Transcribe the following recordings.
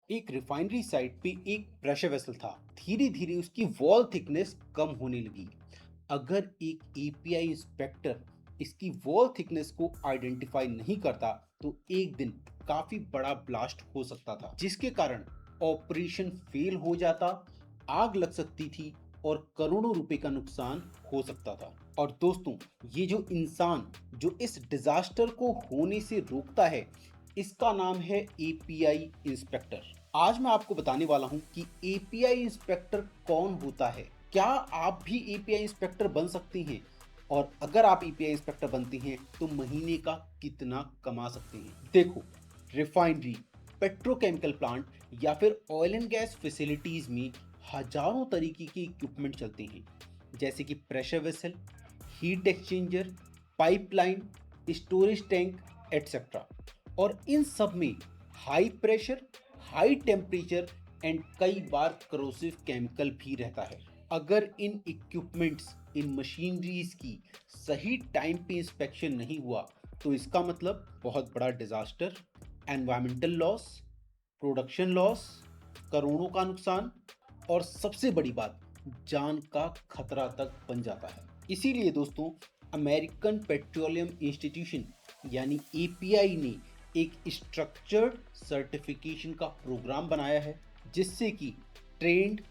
एक refinery site पे एक प्रेशर वेसल था। धीरे धीरे उसकी वॉल थिकनेस कम होने लगी। अगर एक एपीआई इंस्पेक्टर इसकी वॉल थिकनेस को आइडेंटिफाई नहीं करता तो एक दिन काफी बड़ा ब्लास्ट हो सकता था, जिसके कारण ऑपरेशन फेल हो जाता, आग लग सकती थी और करोड़ों रुपए का नुकसान हो सकता था। और दोस्तों, ये जो इंसान जो इस डिजास्टर को होने से रोकता है, इसका नाम है एपीआई इंस्पेक्टर। आज मैं आपको बताने वाला हूं कि एपीआई इंस्पेक्टर कौन होता है, क्या आप भी एपीआई इंस्पेक्टर बन सकते हैं, और अगर आप एपीआई इंस्पेक्टर बनते हैं तो महीने का कितना कमा सकते हैं। देखो, रिफाइनरी, पेट्रोकेमिकल प्लांट या फिर ऑयल एंड गैस फैसिलिटीज में हजारों तरीके के इक्विपमेंट चलते हैं, जैसे कि pressure vessel, heat exchanger, pipeline, storage tank, etcetera. और इन सब में high pressure, high temperature and कई बार करोसिव केमिकल भी रहता है। अगर इन इक्विपमेंट्स, इन मशीनरीज की सही टाइम पे इंस्पेक्शन नहीं हुआ तो इसका मतलब बहुत बड़ा disaster, environmental loss, production loss, करोड़ों का नुकसान और सबसे बड़ी बात, जान का खतरा तक बन जाता है। इसीलिए दोस्तों, अमेरिकन पेट्रोलियम इंस्टीट्यूशन यानी एपीआई ने एक स्ट्रक्चर्ड सर्टिफिकेशन का प्रोग्राम बनाया है, जिससे कि trend,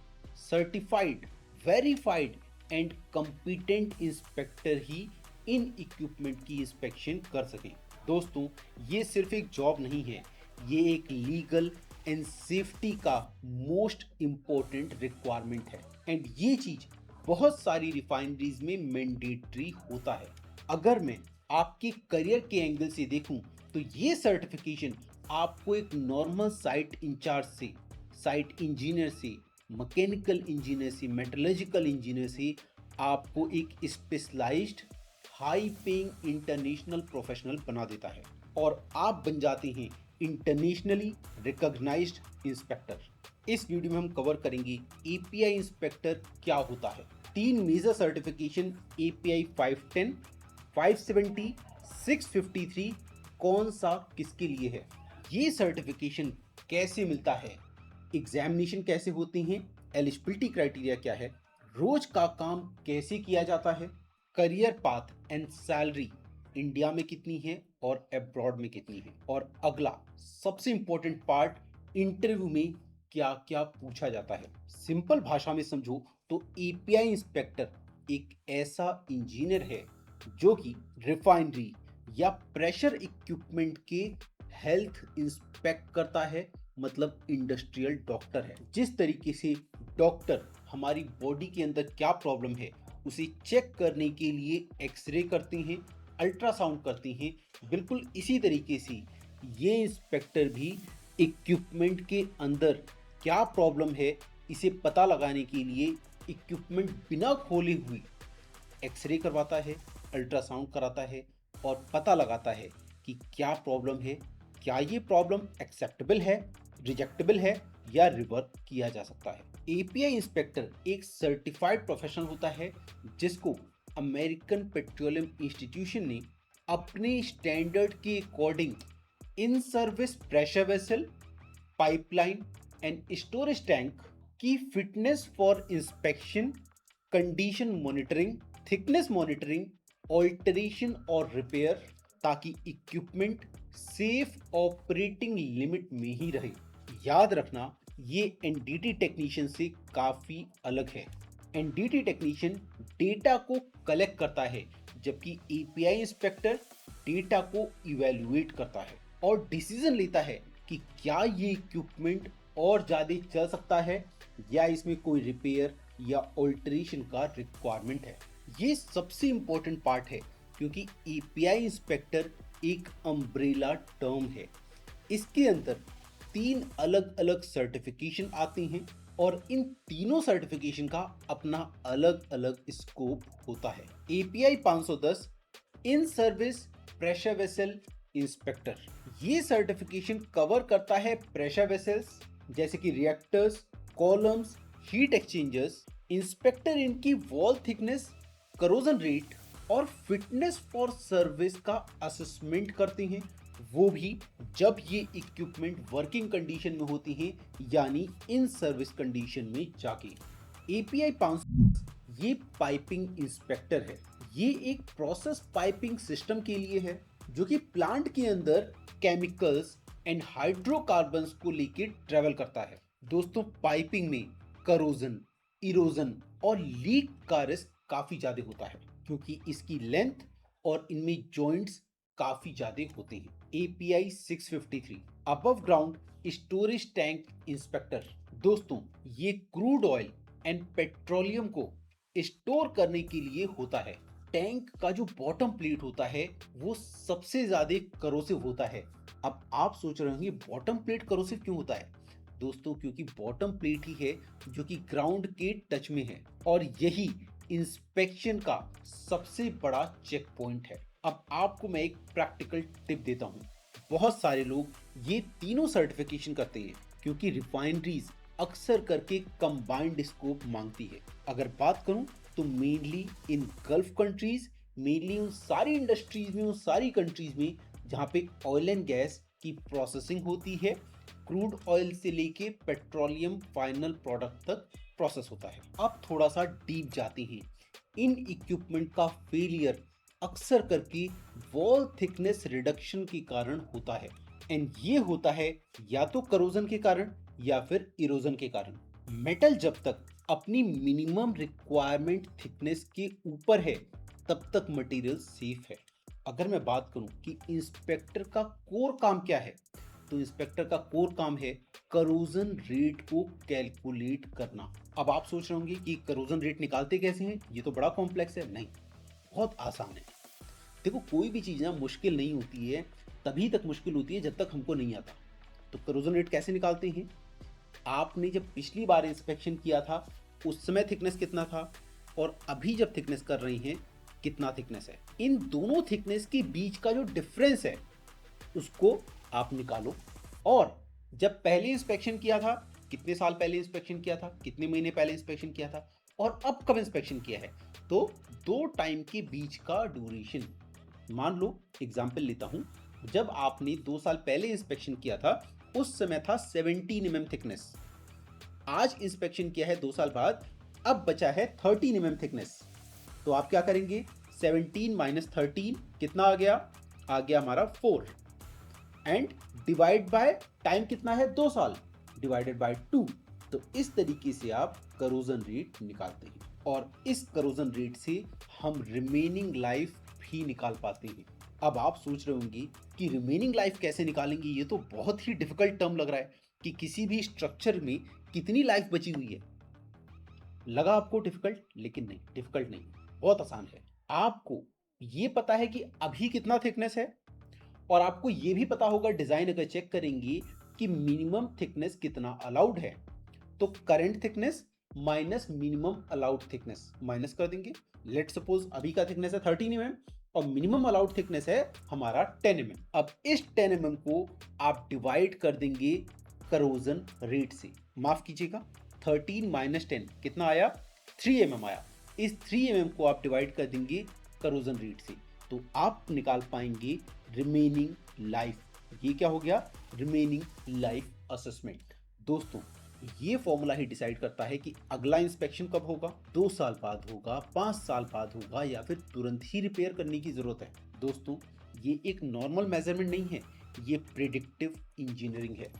certified, verified and competent inspector he in equipment की इंस्पेक्शन कर सकें। दोस्तों, ये सिर्फ एक जॉब नहीं है, ये एक लीगल एंड सेफ्टी का मोस्ट इंपॉर्टेंट रिक्वायरमेंट है। एंड ये चीज बहुत सारी रिफाइनरीज में मैंडेटरी होता है। अगर मैं आपके करियर के एंगल से देखूं तो ये सर्टिफिकेशन आपको एक नॉर्मल साइट इंचार्ज से, साइट इंजीनियर से, मैकेनिकल इंजीनियर से, मेटलर्जिकल इंजीनियर से आपको एक specialised, high paying international professional बना देता है और आप बन जाते हैं इंटरनेशनली रिकॉग्नाइज्ड इंस्पेक्टर। इस वीडियो में हम कवर करेंगे एपीआई इंस्पेक्टर क्या होता है, तीन मेजर सर्टिफिकेशन एपीआई 510, 570, 653 कौन सा किसके लिए है, ये सर्टिफिकेशन कैसे मिलता है, एग्जामिनेशन कैसे होते हैं, एलिजिबिलिटी क्राइटेरिया क्या है, रोज का काम कैसे किया जाता है, career path and salary India में कितनी है और अब्रॉड में कितनी है, और अगला सबसे इंपॉर्टेंट पार्ट, इंटरव्यू में क्या क्या पूछा जाता है। सिंपल भाषा में समझो तो एपीआई इंस्पेक्टर एक ऐसा इंजीनियर है जो कि रिफाइनरी या प्रेशर इक्विपमेंट के हेल्थ इंस्पेक्ट करता है, मतलब इंडस्ट्रियल डॉक्टर है। जिस तरीके से डॉक्टर हमारी बॉडी के अंदर क्या प्रॉब्लम है उसे चेक करने के लिए एक्सरे करते हैं, अल्ट्रासाउंड करते हैं, बिल्कुल इसी तरीके से ये इंस्पेक्टर भी इक्विपमेंट के अंदर क्या प्रॉब्लम है इसे पता लगाने के लिए इक्विपमेंट बिना खोले हुए एक्सरे करवाता है, अल्ट्रासाउंड कराता है और पता लगाता है कि क्या प्रॉब्लम है, क्या ये प्रॉब्लम एक्सेप्टेबल है, रिजेक्टेबल है या रिवर्क किया जा सकता है। एपीआई इंस्पेक्टर एक सर्टिफाइड प्रोफेशनल होता है जिसको अमेरिकन पेट्रोलियम इंस्टीट्यूशन ने अपने स्टैंडर्ड के according in service pressure vessel, pipeline and storage tank की fitness for inspection, condition monitoring, thickness monitoring, alteration और रिपेयर, ताकि इक्विपमेंट सेफ ऑपरेटिंग लिमिट में ही रहे। याद रखना, ये एनडीटी टेक्नीशियन से काफी अलग है। एनडीटी टेक्नीशियन डेटा को कलेक्ट करता है, जबकि एपीआई इंस्पेक्टर डेटा को इवेलुएट करता है और डिसीजन लेता है कि क्या ये इक्विपमेंट और ज़्यादा चल सकता है या इसमें कोई रिपेयर या ऑल्टरेशन का रिक्वायरमेंट है। ये सबसे इंपॉर्टेंट पार्ट है क्योंकि एपीआई इंस्पेक्टर एक अम्ब्रेला टर्म है। इसके अंदर तीन अलग अलग सर्टिफिकेशन आते हैं और इन तीनों सर्टिफिकेशन का अपना अलग अलग स्कोप होता है। एपीआई 510 इन सर्विस प्रेशर वेसल इंस्पेक्टर, ये सर्टिफिकेशन कवर करता है प्रेशर वेसल्स जैसे कि reactors, columns, heat exchangers. Inspector इनकी वॉल थिकनेस, करोजन रेट और फिटनेस फॉर सर्विस का असेसमेंट करते हैं वो भी जब ये इक्विपमेंट वर्किंग कंडीशन में होती हैं, यानी इन सर्विस कंडीशन में जाके। एपीआई 500 ये पाइपिंग इंस्पेक्टर है। ये एक प्रोसेस पाइपिंग सिस्टम के लिए है जो कि प्लांट के अंदर केमिकल्स एंड हाइड्रोकार्बन्स को लेके ट्रेवल करता है। दोस्तों, पाइपिंग में करोजन, इरोजन और लीक का रिस्क काफी ज्यादा होता है क्योंकि इसकी लेंथ और इनमें जॉइंट्स काफी ज्यादा होते हैं। API 653 above ground storage tank inspector. दोस्तों, ये क्रूड ऑयल एंड पेट्रोलियम को स्टोर करने के लिए होता है। टैंक का जो बॉटम प्लेट होता है वो सबसे ज्यादा करोसिव होता है। अब आप सोच रहे होंगे बॉटम प्लेट करोसिव क्यों होता है? दोस्तों, क्योंकि बॉटम प्लेट ही है जो कि ग्राउंड के टच में है और यही इंस्पेक्शन का सबसे बड़ा चेक पॉइंट है। अब आपको मैं एक प्रैक्टिकल टिप देता हूं। बहुत सारे लोग ये तीनों सर्टिफिकेशन करते हैं क्योंकि रिफाइनरीज अक्सर करके कंबाइंड स्कोप मांगती है। अगर बात करूं तो मेनली इन गल्फ कंट्रीज, मेनली उन सारी इंडस्ट्रीज में, उन सारी कंट्रीज में जहां पे ऑयल एंड गैस की प्रोसेसिंग होती है, क्रूड ऑयल से लेके पेट्रोलियम फाइनल प्रोडक्ट तक प्रोसेस होता है। अब थोड़ा सा डीप जाते हैं। इन इक्विपमेंट का फेलियर अक्सर करके वॉल थिकनेस रिडक्शन के कारण होता है एंड ये होता है या तो करोजन के कारण या फिर इरोजन के कारण। मेटल जब तक अपनी मिनिमम रिक्वायरमेंट थिकनेस के ऊपर है तब तक मटेरियल सेफ है। अगर मैं बात करूं कि इंस्पेक्टर का कोर काम क्या है, तो इंस्पेक्टर का कोर काम है करोजन रेट को कैलकुलेट करना। अब आप सोच रहे होंगे कि करोजन रेट निकालते कैसे हैं? ये तो बड़ा कॉम्प्लेक्स है। नहीं, बहुत आसान है। देखो, कोई भी चीज़ ना मुश्किल नहीं होती है, तभी तक मुश्किल होती है जब तक हमको नहीं आता। तो करोजन रेट कैसे निकालते हैं? आपने जब पिछली बार इंस्पेक्शन किया था उस समय थिकनेस कितना था और अभी जब थिकनेस कर रही हैं कितना थिकनेस है, इन दोनों थिकनेस के बीच का जो डिफरेंस है उसको आप निकालो। और जब पहले इंस्पेक्शन किया था, कितने साल पहले इंस्पेक्शन किया था, कितने महीने पहले इंस्पेक्शन किया था और अब कब इंस्पेक्शन किया है, तो दो टाइम के बीच का ड्यूरेशन। मान लो एग्जाम्पल लेता हूं, जब आपने 2 साल पहले इंस्पेक्शन किया था उस समय था 17 mm थिकनेस। आज इंस्पेक्शन किया है 2 साल बाद, अब बचा है 13 mm थिकनेस। तो आप क्या करेंगे? 17 माइनस 13 कितना आ गया? आ गया हमारा 4 एंड डिवाइड बाय टाइम कितना है? 2 साल डिवाइडेड बाय 2। तो इस तरीके से आप करोजन रेट निकालते हैं और इस करोजन रेट से हम रिमेनिंग लाइफ भी निकाल पाते हैं। अब आप सोच रहे होंगे कि रिमेनिंग लाइफ कैसे निकालेंगे? ये तो बहुत ही डिफिकल्ट टर्म लग रहा है कि किसी भी स्ट्रक्चर में कितनी लाइफ बची हुई है। लगा आपको डिफिकल्ट? लेकिन नहीं, डिफिकल्ट नहीं, बहुत आसान है। आपको ये पता है कि अभी कितना थिकनेस है और आपको ये भी पता होगा, डिजाइन अगर चेक करेंगे कि मिनिमम थिकनेस कितना अलाउड है, तो current thickness minus minimum allowed thickness minus कर देंगे। लेट सपोज अभी का थिकनेस है 13 mm और मिनिमम अलाउड थिकनेस है हमारा 10 mm। अब इस 10 mm को आप डिवाइड कर देंगे करोजन रेट से। माफ कीजिएगा, 13 माइनस 10 कितना आया? 3 mm आया। इस 3 mm को आप डिवाइड कर देंगे करोजन रेट से, तो आप निकाल पाएंगे रिमेनिंग लाइफ। ये क्या हो गया? Remaining life assessment. दोस्तों, ये फॉर्मूला ही डिसाइड करता है कि अगला इंस्पेक्शन कब होगा, 2 साल बाद होगा, 5 साल बाद होगा या फिर तुरंत ही रिपेयर करने की जरूरत है। दोस्तों, ये एक नॉर्मल मेजरमेंट नहीं है, ये प्रिडिक्टिव इंजीनियरिंग है।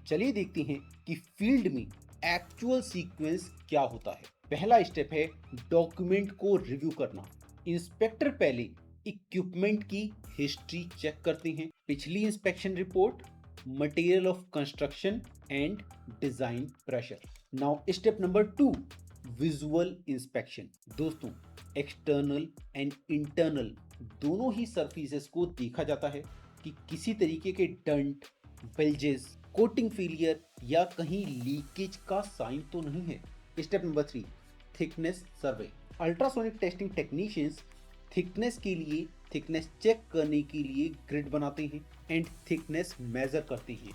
चलिए देखते हैं कि फील्ड में एक्चुअल सीक्वेंस क्या होता है। पहला स्टेप है डॉक्यूमेंट को रिव्यू करना। इंस्पेक्टर पहले इक्विपमेंट की हिस्ट्री चेक करते हैं, पिछली inspection report, material of construction and design pressure. Now step number 2, visual inspection. दोस्तों, एक्सटर्नल एंड इंटरनल दोनों ही सरफेसेस को देखा जाता है कि किसी तरीके के डंट, बेल्जेस, कोटिंग फेलियर या कहीं लीकेज का साइन तो नहीं है। स्टेप नंबर 3, थिकनेस सर्वे। अल्ट्रासोनिक टेस्टिंग टेक्नीशियंस थिकनेस के लिए, थिकनेस चेक करने के लिए ग्रिड बनाते हैं एंड थिकनेस मेजर करते हैं।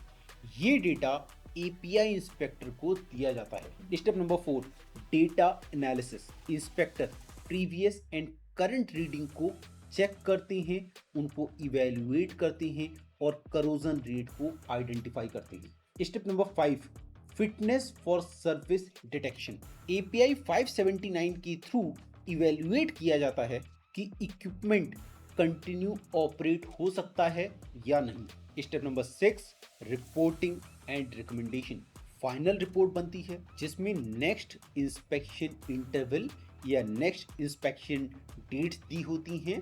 ये डेटा एपीआई इंस्पेक्टर को दिया जाता है। Step number 4, data analysis. Inspector previous and current reading को चेक करते हैं, उनको इवेल्युएट करते हैं और करोजन रेट को आइडेंटिफाई करते हैं। Step number 5, fitness for service detection. API 579 के थ्रू इवेल्युएट किया जाता है कि इक्विपमेंट कंटिन्यू ऑपरेट हो सकता है या नहीं। Step number 6, reporting and recommendation. Final report बनती है जिसमें नेक्स्ट इंस्पेक्शन इंटरवल या नेक्स्ट इंस्पेक्शन डेट्स दी होती हैं,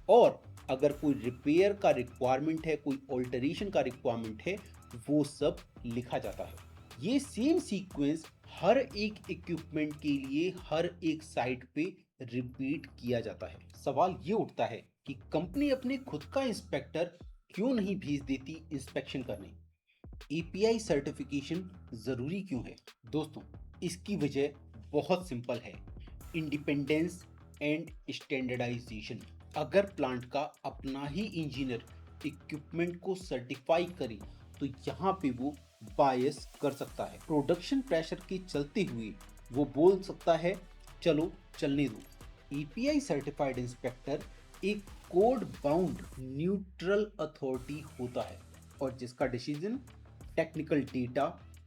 और अगर कोई रिपेयर का रिक्वायरमेंट है, कोई ऑल्टरेशन का रिक्वायरमेंट है, वो सब लिखा जाता है। ये सेम सीक्वेंस हर एक इक्विपमेंट के लिए हर एक साइट पे रिपीट किया जाता है। सवाल ये उठता है कि कंपनी अपने खुद का इंस्पेक्टर क्यों नहीं भेज देती इंस्पेक्शन करने? एपीआई सर्टिफिकेशन जरूरी क्यों है? दोस्तों, इसकी वजह बहुत सिंपल है, इंडिपेंडेंस एंड स्टैंडर्डाइजेशन। अगर प्लांट का अपना ही इंजीनियर इक्विपमेंट को सर्टिफाई करे तो यहाँ पे वो बायस कर सकता है। प्रोडक्शन प्रेशर के चलते हुए वो बोल सकता है चलो चलने दो। एपीआई सर्टिफाइड इंस्पेक्टर एक कोड बाउंड न्यूट्रल अथॉरिटी होता है और जिसका decision technical data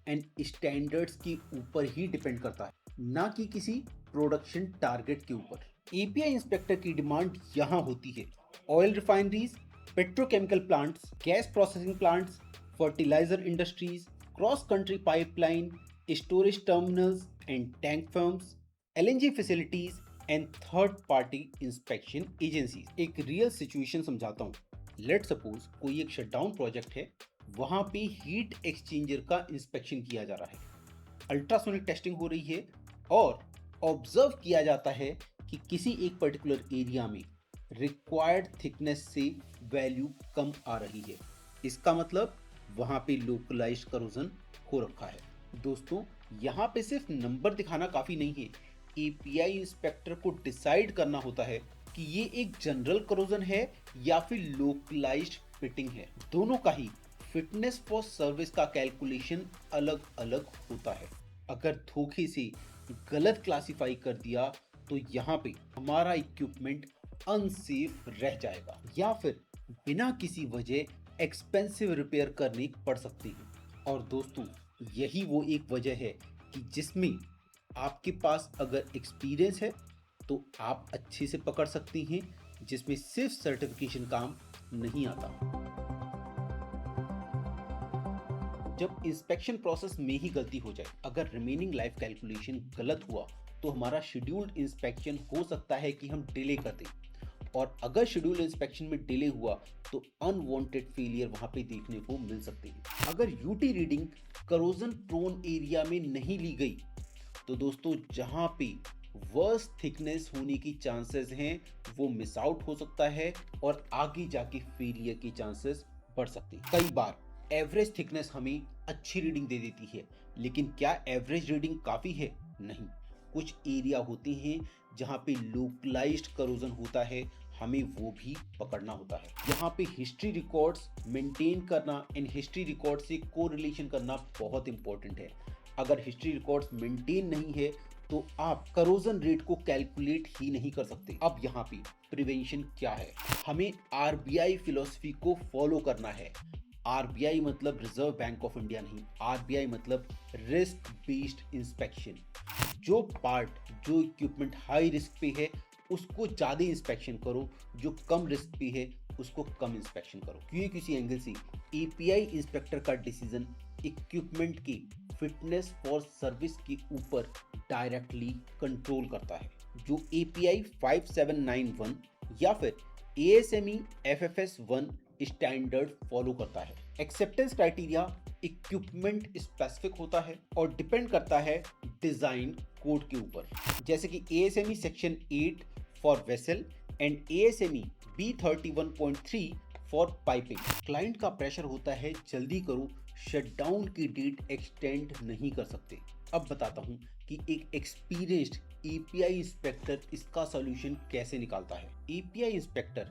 and standards के ऊपर ही डिपेंड करता है, ना कि किसी प्रोडक्शन टारगेट के ऊपर। एपीआई इंस्पेक्टर की डिमांड यहाँ होती है oil refineries, petrochemical plants, gas processing plants, fertiliser industries, cross country pipeline, storage terminals and tank farms, LNG facilities and third party inspection agencies. एक रियल सिचुएशन समझाता हूँ। Let suppose कोई एक shutdown project है, वहां पे हीट एक्सचेंजर का inspection किया जा रहा है, अल्ट्रासोनिक टेस्टिंग हो रही है और ऑब्जर्व किया जाता है कि किसी एक पर्टिकुलर एरिया में रिक्वायर्ड थिकनेस से वैल्यू कम आ रही है। इसका मतलब वहां पे लोकलाइज्ड करोजन हो रखा है। दोस्तों, यहाँ पे सिर्फ नंबर दिखाना काफी नहीं है, एपीआई इंस्पेक्टर को डिसाइड करना होता है कि ये एक जनरल करोजन है या फिर लोकलाइज्ड फिटिंग है। दोनों का ही फिटनेस फॉर सर्विस का कैलकुलेशन अलग अलग होता है। अगर धोखे से गलत क्लासिफाई कर दिया तो यहाँ पे हमारा इक्विपमेंट अनसेफ रह जाएगा या फिर बिना किसी वजह एक्सपेंसिव रिपेयर करनी पड़ सकती है। और दोस्तों, यही वो एक वजह है कि जिसमें आपके पास अगर एक्सपीरियंस है तो आप अच्छे से पकड़ सकती हैं, जिसमें सिर्फ सर्टिफिकेशन काम नहीं आता। जब इंस्पेक्शन प्रोसेस में ही गलती हो जाए, अगर रिमेनिंग लाइफ कैलकुलेशन गलत हुआ तो हमारा शेड्यूल्ड इंस्पेक्शन हो सकता है कि हम डिले कर दें, और अगर शेड्यूल्ड इंस्पेक्शन में डिले हुआ तो अनवांटेड फेलियर वहां पे देखने को मिल सकते हैं। अगर UT reading corrosion prone area में नहीं ली गई तो दोस्तों, जहां पे वर्स थिकनेस होने की चांसेस हैं वो मिस आउट हो सकता है और आगे जाके फेलियर के चांसेस बढ़ सकते हैं। कई बार एवरेज थिकनेस हमें अच्छी रीडिंग दे देती है, लेकिन क्या एवरेज रीडिंग काफी है? नहीं। कुछ एरिया होते हैं जहां पे लोकलाइज्ड करोजन होता है, हमें वो भी पकड़ना होता है। यहाँ पे हिस्ट्री रिकॉर्ड्स मेंटेन करना एंड हिस्ट्री रिकॉर्ड से कोरिलेशन करना बहुत इंपॉर्टेंट है। अगर हिस्ट्री रिकॉर्ड्स मेंटेन नहीं है तो आप करोजन रेट को कैलकुलेट ही नहीं कर सकते। अब यहाँ पे प्रिवेंशन क्या है? हमें आरबीआई फिलॉसफी को फॉलो करना है। आरबीआई मतलब रिजर्व बैंक ऑफ इंडिया नहीं, आरबीआई मतलब रिस्क बेस्ड इंस्पेक्शन। जो इक्विपमेंट हाई रिस्क पे है उसको ज़्यादा इंस्पेक्शन करो, जो कम रिस्क पे है उसको कम इंस्पेक्शन करो। क्योंकि किसी एंगल से एपीआई इंस्पेक्टर का डिसीजन इक्विपमेंट की फिटनेस फॉर सर्विस के ऊपर डायरेक्टली कंट्रोल करता है। जो एपीआई 5791 या फिर एएसएमई एफएफएस 1 स्टैंडर्ड फॉलो करता है। एक्सेप्टेंस क्राइटेरिया इक्विपमेंट स्पेसिफिक होता है और डिपेंड करता है डिजाइन कोड के ऊपर, जैसे कि ASME section 8 for vessel and ASME B31.3 for piping. Client का प्रेशर होता है जल्दी करो, शटडाउन की डेट एक्सटेंड नहीं कर सकते। अब बताता हूं कि एक एक्सपीरियंस्ड एपीआई इंस्पेक्टर इसका सॉल्यूशन कैसे निकालता है। API inspector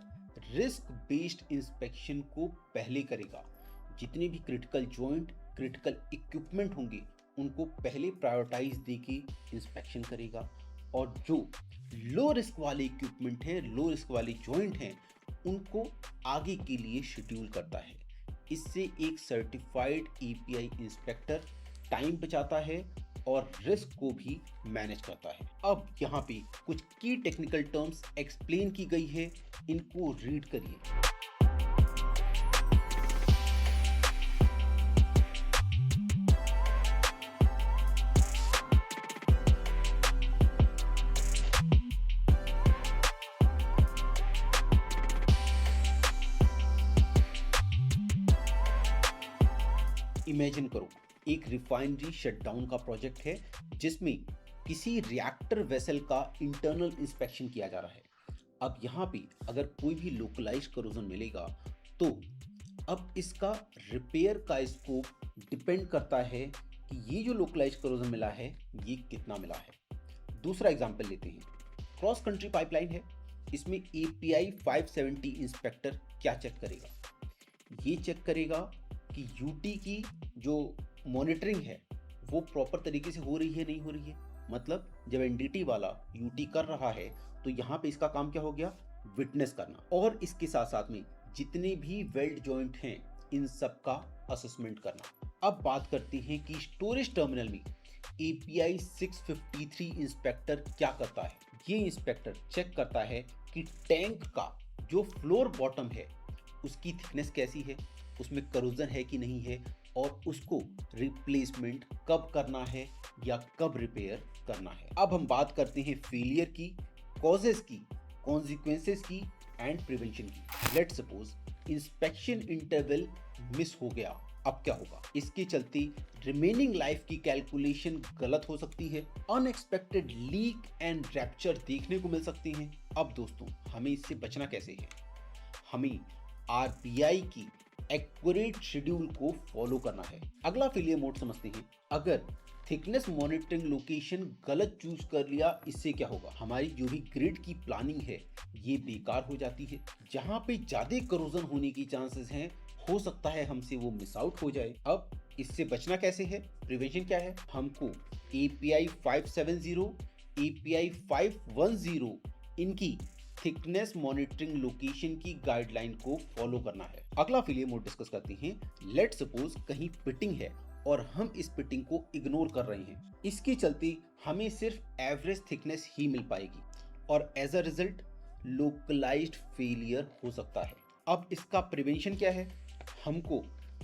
risk based inspection को पहले करेगा। जितने भी क्रिटिकल जॉइंट, क्रिटिकल इक्विपमेंट होंगे उनको पहले प्रायोरिटाइज देके इंस्पेक्शन करेगा, और जो लो रिस्क वाले इक्विपमेंट हैं, लो रिस्क वाले जॉइंट हैं, उनको आगे के लिए शेड्यूल करता है। इससे एक सर्टिफाइड एपीआई इंस्पेक्टर टाइम बचाता है और रिस्क को भी मैनेज करता है। अब यहाँ पे कुछ की टेक्निकल टर्म्स एक्सप्लेन की गई है, इनको रीड करिए। इमेजिन करो, एक रिफाइनरी शटडाउन का प्रोजेक्ट है जिसमें किसी रिएक्टर वेसल का इंटरनल इंस्पेक्शन किया जा रहा है। अब यहाँ पे अगर कोई भी लोकलाइज्ड करोजन मिलेगा तो अब इसका रिपेयर का स्कोप डिपेंड करता है कि ये जो लोकलाइज्ड करोजन मिला है ये कितना मिला है। दूसरा एग्जांपल लेते हैं, क्रॉस कंट्री पाइपलाइन है, इसमें एपीआई 570 इंस्पेक्टर क्या चेक करेगा? ये चेक करेगा कि यूटी की जो मॉनिटरिंग है वो प्रॉपर तरीके से हो रही है नहीं हो रही है। मतलब जब एनडीटी वाला यूटी कर रहा है तो यहाँ पे इसका काम क्या हो गया? विटनेस करना, और इसके साथ साथ में जितने भी वेल्ड जॉइंट हैं इन सब का असेसमेंट करना। अब बात करते हैं कि स्टोरेज टर्मिनल में एपीआई 653 इंस्पेक्टर क्या करता है। ये इंस्पेक्टर चेक करता है कि टैंक का जो फ्लोर बॉटम है उसकी थिकनेस कैसी है, उसमें करोजन है कि नहीं है, और उसको रिप्लेसमेंट कब करना है या कब रिपेयर करना है। अब हम बात करते हैं फेलियर की, कॉजेस की, कॉन्सिक्वेंसेस की एंड प्रिवेंशन की। Let's suppose inspection interval miss हो गया, अब क्या होगा? इसके चलते रिमेनिंग लाइफ की कैलकुलेशन गलत हो सकती है, अनएक्सपेक्टेड लीक एंड रैप्चर देखने को मिल सकते हैं। अब दोस्तों हमें इससे बचना कैसे है? हमें आरबीआई की एक्यूरेट शेड्यूल को फॉलो करना है। अगला फेलियर मोड समझते हैं। अगर थिकनेस मॉनिटरिंग लोकेशन गलत चूज कर लिया, इससे क्या होगा? हमारी जो भी ग्रिड की प्लानिंग है ये बेकार हो जाती है। जहां पे ज्यादा करोजन होने की चांसेस हैं, हो सकता है हमसे वो मिस आउट हो जाए। अब इससे बचना कैसे है? प्रिवेंशन क्या है? हमको एपीआई 570, एपीआई 510 इनकी थिकनेस मॉनिटरिंग लोकेशन की गाइडलाइन को फॉलो करना है। अगला फेलियर मोड डिस्कस करते हैं। लेट्स सपोज कहीं पिटिंग है और हम इस पिटिंग को इग्नोर कर रहे हैं, इसके चलते हमें सिर्फ एवरेज थिकनेस ही मिल पाएगी और as a result localised failure हो सकता है। अब इसका प्रिवेंशन क्या है? हमको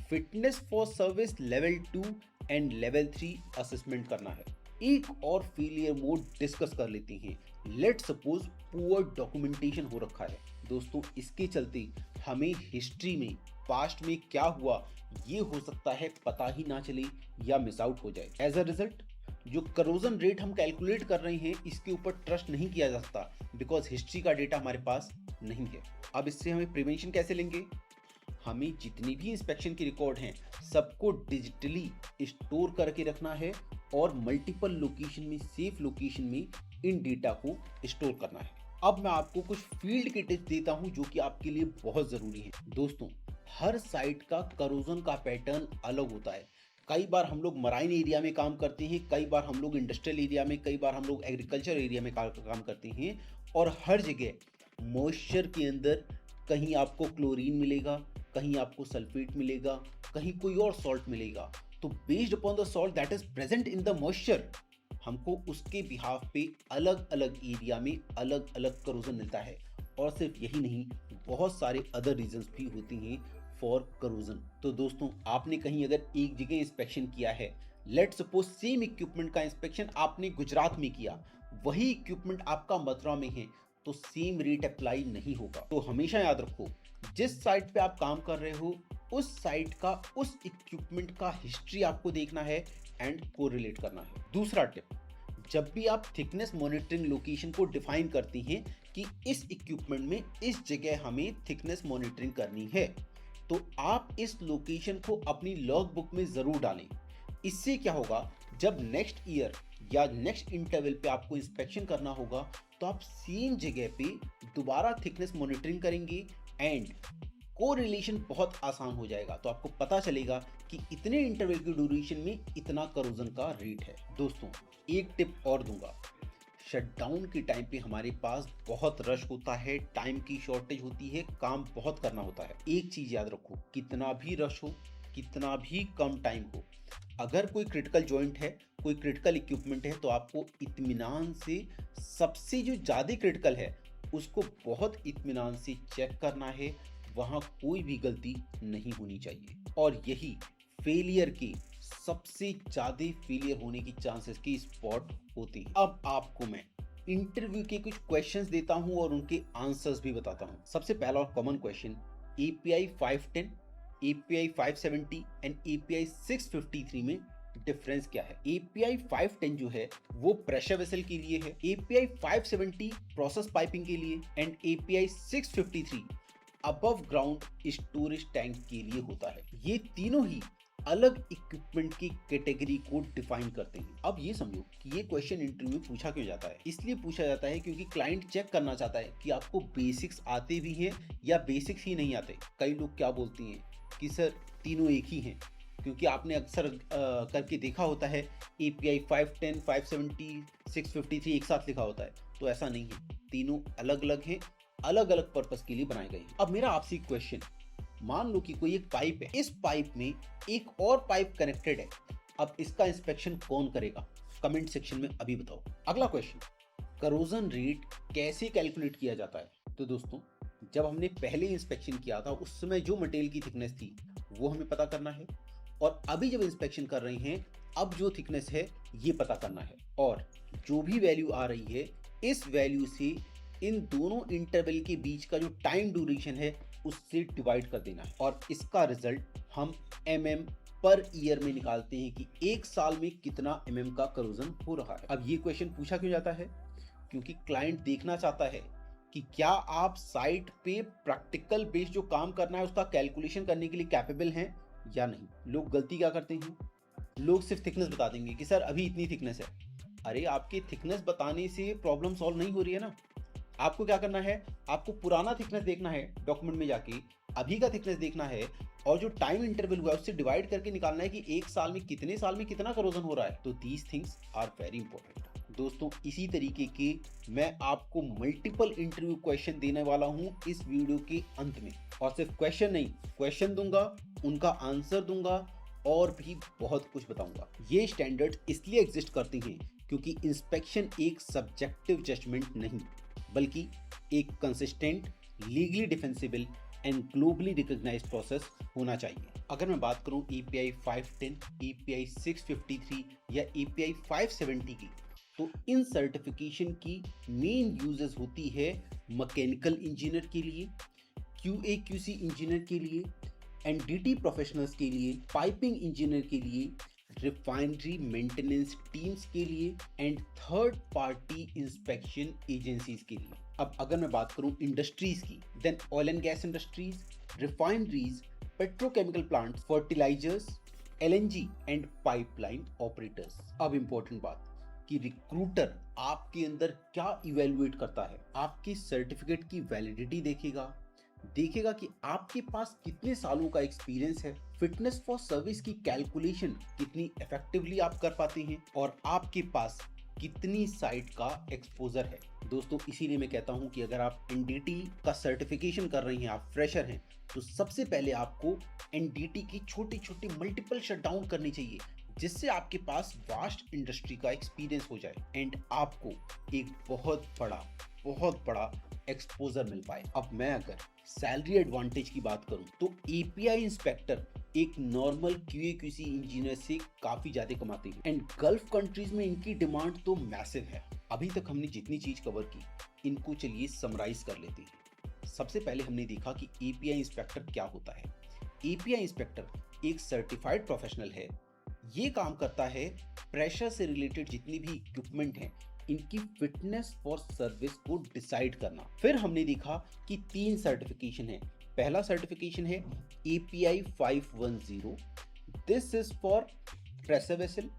fitness for service level 2 and level 3 assessment करना है। एक और फेलियर मोड डिस्कस कर लेते हैं। लेट्स सपोज पुअर डॉक्यूमेंटेशन हो रखा है। दोस्तों इसके चलते हमें हिस्ट्री में पास्ट में क्या हुआ ये हो सकता है पता ही ना चले या मिस आउट हो जाए। एज अ रिजल्ट जो करोजन रेट हम कैलकुलेट कर रहे हैं इसके ऊपर ट्रस्ट नहीं किया जा सकता, बिकॉज हिस्ट्री का डेटा हमारे पास नहीं है। अब इससे हमें प्रिवेंशन कैसे लेंगे? हमें जितनी भी इंस्पेक्शन की रिकॉर्ड हैं सबको डिजिटली स्टोर करके रखना है और मल्टीपल लोकेशन में, सेफ लोकेशन में इन डेटा को स्टोर करना है। अब मैं आपको कुछ फील्ड के टिप्स देता हूं जो कि आपके लिए बहुत जरूरी है। दोस्तों हर साइट का करोजन का पैटर्न अलग होता है। कई बार हम लोग मराइन एरिया में काम करते हैं, कई बार हम लोग इंडस्ट्रियल एरिया में, कई बार हम लोग एग्रीकल्चर एरिया में काम करते हैं, और हर जगह मॉइस्चर के अंदर कहीं आपको क्लोरीन मिलेगा, कहीं आपको सल्फेट मिलेगा, कहीं कोई और सॉल्ट मिलेगा। तो based upon the salt that is present in the moisture हमको उसके बिहाफ पे अलग अलग एरिया में अलग अलग करोजन मिलता है। और सिर्फ यही नहीं, बहुत सारे अदर रीजंस भी होती हैं फॉर करोजन। तो दोस्तों आपने कहीं अगर एक जगह इंस्पेक्शन किया है, लेट सपोज सेम इक्विपमेंट का इंस्पेक्शन आपने गुजरात में किया, वही इक्विपमेंट आपका मथुरा में है, तो सेम रेट अप्लाई नहीं होगा। तो हमेशा याद रखो जिस साइट पे आप काम कर रहे हो उस साइट का, उस इक्विपमेंट का हिस्ट्री आपको देखना है एंड कोरिलेट करना है। दूसरा टिप, जब भी आप थिकनेस मॉनिटरिंग लोकेशन को डिफाइन करती हैं कि इस इक्विपमेंट में इस जगह हमें थिकनेस मॉनिटरिंग करनी है, तो आप इस लोकेशन को अपनी लॉग बुक में जरूर डालें। इससे क्या होगा, जब नेक्स्ट ईयर या नेक्स्ट इंटरवल पे आपको इंस्पेक्शन करना होगा तो आप सेम जगह पे दोबारा थिकनेस मॉनिटरिंग करेंगे एंड कोरिलेशन बहुत आसान हो जाएगा। तो आपको पता चलेगा कि इतने इंटरवल की ड्यूरेशन में इतना करोजन का रेट है। दोस्तों एक टिप और दूंगा, शटडाउन के टाइम पे हमारे पास बहुत रश होता है, टाइम की शॉर्टेज होती है, काम बहुत करना होता है। एक चीज याद रखो, कितना भी रश हो, कितना भी कम टाइम हो, अगर कोई क्रिटिकल जॉइंट है, कोई क्रिटिकल इक्विपमेंट है, तो आपको इत्मीनान से सबसे जो ज़्यादा क्रिटिकल है उसको बहुत इत्मीनान से चेक करना है। वहाँ कोई भी गलती नहीं होनी चाहिए, और यही फेलियर के सबसे ज़्यादा फेलियर होने की चांसेस के स्पॉट होते हैं। अब आपको मैं इंटरव्यू के कुछ क्वेश्चंस देता हूं और उनके आंसर्स भी बताता हूं। सबसे पहला और common question, API 510, API 570 and API 653 में डिफरेंस क्या है? एपीआई 510 जो है वो प्रेशर वेसल के लिए है, एपीआई 570 प्रोसेस पाइपिंग के लिए, and API 653 above ground storage tank के लिए होता है। ये तीनों ही अलग इक्विपमेंट की कैटेगरी को डिफाइन करते हैं। अब ये समझो कि ये क्वेश्चन इंटरव्यू में पूछा क्यों जाता है। इसलिए पूछा जाता है क्योंकि क्लाइंट चेक करना चाहता है कि आपको बेसिक्स आते भी हैं या बेसिक्स ही नहीं आते। कई लोग क्या बोलते हैं कि सर तीनों एक ही हैं, क्योंकि आपने अक्सर करके देखा होता है एपीआई 510, 570, 653 एक साथ लिखा होता है। तो ऐसा नहीं है, तीनों अलग अलग हैं, अलग अलग पर्पस के लिए बनाए गए हैं। अब मेरा आपसे क्वेश्चन, मान लो कि कोई एक पाइप है, इस पाइप में एक और पाइप कनेक्टेड है, अब इसका इंस्पेक्शन कौन करेगा? कमेंट सेक्शन में अभी बताओ। अगला क्वेश्चन, करोजन रेट कैसे कैलकुलेट किया जाता है? तो दोस्तों, जब हमने पहले इंस्पेक्शन किया था उस समय जो मटेरियल की थिकनेस थी वो हमें पता करना है, और अभी जब इंस्पेक्शन कर रहे हैं अब जो थिकनेस है ये पता करना है, और जो भी वैल्यू आ रही है इस वैल्यू से इन दोनों इंटरवल के बीच का जो टाइम ड्यूरेशन है उससे डिवाइड कर देना है, और इसका रिजल्ट हम mm पर ईयर में निकालते हैं कि एक साल में कितना mm का करोजन हो रहा है। अब ये क्वेश्चन पूछा क्यों जाता है? क्योंकि क्लाइंट देखना चाहता है कि क्या आप साइट पे प्रैक्टिकल बेस्ड जो काम करना है उसका कैलकुलेशन करने के लिए कैपेबल हैं या नहीं। लोग गलती क्या करते हैं, लोग सिर्फ थिकनेस बता देंगे कि सर अभी इतनी थिकनेस है। अरे आपके थिकनेस बताने से प्रॉब्लम सॉल्व नहीं हो रही है ना। आपको क्या करना है, आपको पुराना थिकनेस देखना है डॉक्यूमेंट में जाके, अभी का थिकनेस देखना है, और जो टाइम इंटरवल हुआ है उससे डिवाइड करके निकालना है कि एक साल में कितना करोजन हो रहा है। तो these things are very important दोस्तों। इसी तरीके के मैं आपको मल्टीपल इंटरव्यू क्वेश्चन देने वाला हूं इस वीडियो के अंत में, और सिर्फ क्वेश्चन नहीं, क्वेश्चन दूंगा, उनका आंसर दूंगा, और भी बहुत कुछ बताऊंगा। ये स्टैंडर्ड इसलिए एग्जिस्ट करते हैं क्योंकि इंस्पेक्शन एक सब्जेक्टिव जजमेंट नहीं बल्कि एक consistent, legally defensible and globally recognised process होना चाहिए। अगर मैं बात करूं एपीआई 510, एपीआई 653 या एपीआई 570 की, तो इन सर्टिफिकेशन की मेन यूजेस होती है मैकेनिकल इंजीनियर के लिए, क्यूए क्यूसी इंजीनियर के लिए, एनडीटी प्रोफेशनल्स के लिए, पाइपिंग इंजीनियर के लिए, रिफाइनरी मेंटेनेंस टीम्स के लिए, and third party inspection agencies के लिए। अब अगर मैं बात करूं इंडस्ट्रीज की, then oil and gas industries, refineries, petrochemical plants, fertilisers, LNG and pipeline operators. अब इंपॉर्टेंट बात कि रिक्रूटर आपके अंदर क्या इवेलुएट करता है, आपकी सर्टिफिकेट की वैलिडिटी देखेगा कि आपके पास कितने सालों का एक्सपीरियंस है, फिटनेस फॉर सर्विस की कैलकुलेशन कितनी इफेक्टिवली आप कर पाते हैं, और आपके पास कितनी साइट का एक्सपोजर है। दोस्तों, इसीलिए मैं कहता हूं कि अगर आप एनडीटी का सर्टिफिकेशन कर रही हैं, आप फ्रेशर हैं, तो सबसे पहले आपको एनडीटी की छोटी छोटी मल्टीपल शटडाउन करनी चाहिए, जिससे आपके पास वास्ट इंडस्ट्री का एक्सपीरियंस हो जाए एंड आपको एक बहुत बड़ा एक्सपोजर मिल पाए। अब मैं अगर सैलरी एडवांटेज की बात करूं तो एपीआई इंस्पेक्टर एक नॉर्मल क्यूए क्यूसी इंजीनियर से काफी ज्यादा कमाते हैं, एंड गल्फ कंट्रीज में इनकी डिमांड तो मैसिव है। अभी तक हमने जितनी चीज कवर की, इनको चलिए समराइज कर लेते हैं। सबसे पहले हमने देखा कि एपीआई इंस्पेक्टर क्या होता है। एपीआई इंस्पेक्टर एक सर्टिफाइड प्रोफेशनल है। ये काम करता है प्रेशर से रिलेटेड जितनी भी इक्विपमेंट हैं इनकी फिटनेस फॉर सर्विस को डिसाइड करना। फिर हमने देखा कि 3 सर्टिफिकेशन है। पहला सर्टिफिकेशन है API 510, this is for pressure vessel.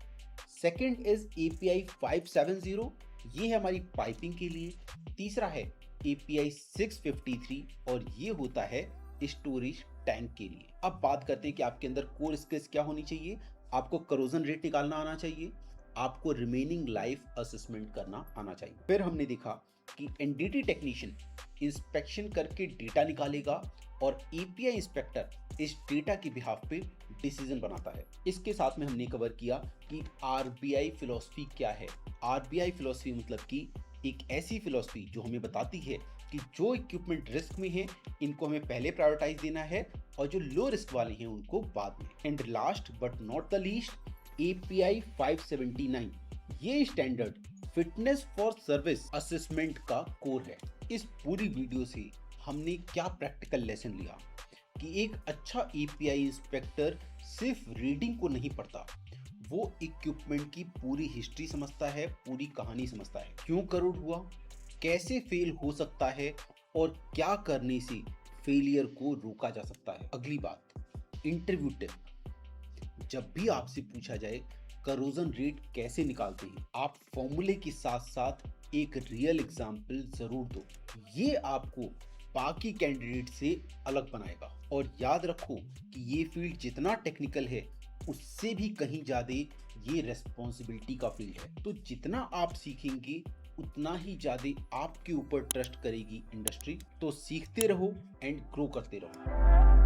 Second is API 570, ये है हमारी पाइपिंग के लिए। तीसरा है API 653 और ये होता है स्टोरेज टैंक के लिए। अब बात करते हैं कि आपके अंदर कोर स्किल्स क्या होनी चाहिए। आपको करोजन रेट निकालना आना चाहिए, आपको रिमेनिंग लाइफ असेसमेंट करना आना चाहिए। फिर हमने देखा कि एनडीटी टेक्नीशियन इंस्पेक्शन करके डेटा निकालेगा और एपीआई इंस्पेक्टर इस डेटा के बिहाफ पे डिसीजन बनाता है। इसके साथ में हमने कवर किया कि आरबीआई फिलॉसफी क्या है। आरबीआई फिलॉसफी मतलब कि एक ऐसी फिलॉसफी जो हमें बताती है कि जो इक्विपमेंट रिस्क में है इनको हमें पहले प्रायोरिटाइज देना है और जो लो रिस्क वाले हैं उनको बाद में। And last but not the least API 579, ये standard fitness for service assessment का कोर है। इस पूरी वीडियो से हमने क्या प्रैक्टिकल लेसन लिया कि एक अच्छा एपीआई इंस्पेक्टर सिर्फ रीडिंग को नहीं पढ़ता, वो इक्विपमेंट की पूरी हिस्ट्री समझता है, पूरी कहानी समझता है, क्यों करोड़ हुआ, कैसे फेल हो सकता है और क्या करने से फेलियर को रोका जा सकता है। अगली बात, इंटरव्यू टिप। जब भी आपसे पूछा जाए करोजन रेट कैसे निकालते हैं, आप फॉर्मूले के साथ साथ एक रियल एग्जाम्पल जरूर दो। ये आपको बाकी कैंडिडेट से अलग बनाएगा। और याद रखो कि ये फील्ड जितना टेक्निकल है उससे भी कहीं ज्यादा ये रेस्पॉन्सिबिलिटी का फील्ड है। तो जितना आप सीखेंगे उतना ही ज्यादा आपके ऊपर ट्रस्ट करेगी इंडस्ट्री। तो सीखते रहो एंड ग्रो करते रहो।